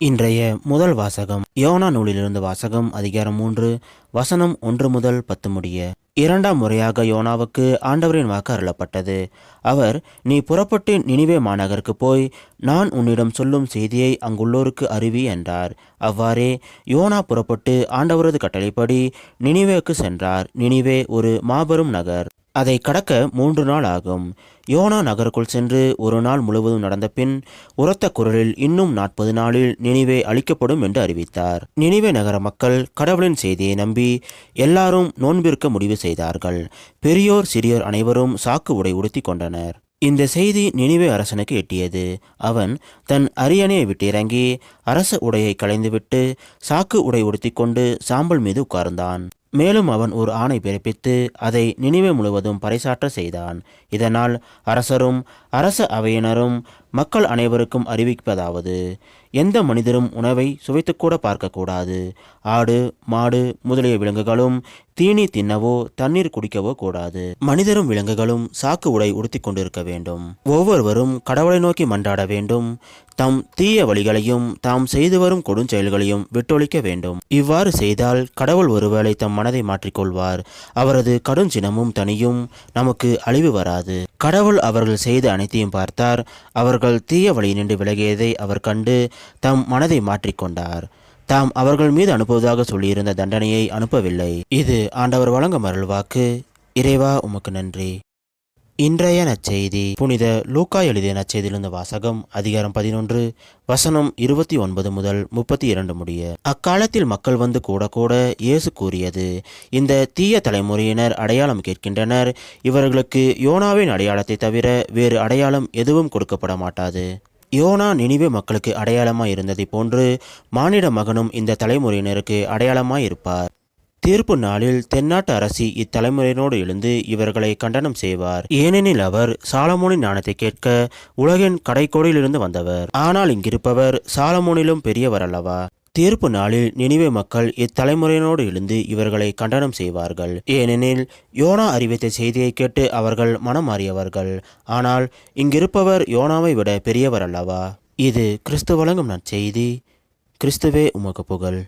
இன்றைய முதல் வாசகம் யோனா நூலிலிருந்து வாசகம் அதிகாரம் 3 வசனம் 1 முதல் 10 முடிய. இரண்டாம் முறையாக யோனாவுக்கு ஆண்டவரின் வாக்கு அருளப்பட்டது. அவர், நீ புறப்பட்டு நினிவே மாநகருக்கு போய் நான் உன்னிடம் சொல்லும் செய்தியை அங்குள்ளோருக்கு அறிவி என்றார். அவ்வாறே யோனா புறப்பட்டு ஆண்டவரது கட்டளைப்படி நினிவேக்கு சென்றார். நினிவே ஒரு மாபெரும் நகர். அதை கடக்க 3 நாள் ஆகும். யோனா நகருக்குள் சென்று ஒரு நாள் முழுவதும் நடந்த பின் உரத்த குரலில் இன்னும் 40 நாளில் நினிவே அழிக்கப்படும் என்று அறிவித்தார். நினிவே நகர மக்கள் கடவுளின் செய்தியை நம்பி எல்லாரும் நோன்பிருக்க முடிவு செய்தார்கள். பெரியோர் சிறியோர் அனைவரும் சாக்கு உடை உடுத்தி கொண்டனர். இந்த செய்தி நினிவே அரசனுக்கு எட்டியது. அவன் தன் அரியணையை விட்டு இறங்கி அரச உடையை களைந்துவிட்டு சாக்கு உடை உடுத்தி கொண்டு சாம்பல் மீது உட்கார்ந்தான். மேலும் அவன் ஒரு ஆணை பிறப்பித்து அதை நினிவே முழுவதும் பறைசாற்ற செய்தான். இதனால் அரசரும் அரச அவையினரும் மக்கள் அனைவருக்கும் அறிவிப்பதாவது: எந்த மனிதரும் உணவை சுவைத்துக்கூட பார்க்கக்கூடாது. ஆடு மாடு முதலிய விலங்குகளும் தீனி தின்னவோ தண்ணீர் குடிக்கவோ கூடாது. மனிதரும் விலங்குகளும் சாக்கு உடை உடுத்தி கொண்டிருக்க வேண்டும். ஒவ்வொருவரும் கடவுளை நோக்கி மன்றாட வேண்டும். தம் தீய வழிகளையும் தாம் செய்து வரும் கொடுஞ்செயல்களையும் விட்டொழிக்க வேண்டும். இவ்வாறு செய்தால் கடவுள் ஒருவேளை தம் மனதை மாற்றிக்கொள்வார். அவரது கடுஞ்சினமும் தனியும், நமக்கு அழிவு வராது. கடவுள் அவர்கள் செய்த அனைத்தையும் பார்த்தார். அவர்கள் தீய வழியினின்று விலகியதை அவர் கண்டு தம் மனதை மாற்றிக்கொண்டார். தாம் அவர்கள் மீது அனுப்புவதாக சொல்லியிருந்த தண்டனையை அனுப்பவில்லை. இது ஆண்டவர் வழங்கும் அருள்வாக்கு. இறைவா, உமக்கு நன்றி. இன்றைய நற்செய்தி புனித லூக்கா எழுதிய நற்செய்தியிலிருந்து வாசகம் அதிகாரம் 11 வசனம் 29 முதல் 32 முடிய. அக்காலத்தில் மக்கள் வந்து கூட கூட இயேசு கூறியது: இந்த தீய தலைமுறையினர் அடையாளம் கேட்கின்றனர். இவர்களுக்கு யோனாவின் அடையாளத்தை தவிர வேறு அடையாளம் எதுவும் கொடுக்கப்பட மாட்டாது. யோனா நினிவே மக்களுக்கு அடையாளமாய் இருந்ததை போன்று மானிட மகனும் இந்த தலைமுறையினருக்கு அடையாளமாய் இருப்பார். தீர்ப்பு நாளில் தென்னாட்டு அரசி இத்தலைமுறையினோடு எழுந்து இவர்களை கண்டனம் செய்வார். ஏனெனில் அவர் சாலமோனின் ஞானத்தை கேட்க உலகின் கடைக்கோடியிலிருந்து வந்தவர். ஆனால் இங்கிருப்பவர் சாலமோனிலும் பெரியவர் அல்லவா? தீர்ப்பு நாளில் நினிவே மக்கள் இத்தலைமுறையினோடு எழுந்து இவர்களை கண்டனம் செய்வார்கள். ஏனெனில் யோனா அறிவித்த செய்தியை கேட்டு அவர்கள் மனம் மாறியவர்கள். ஆனால் இங்கிருப்பவர் யோனாவை விட பெரியவர் அல்லவா? இது கிறிஸ்து வழங்கும் நற்செய்தி. கிறிஸ்துவே உமக்கு புகழ்.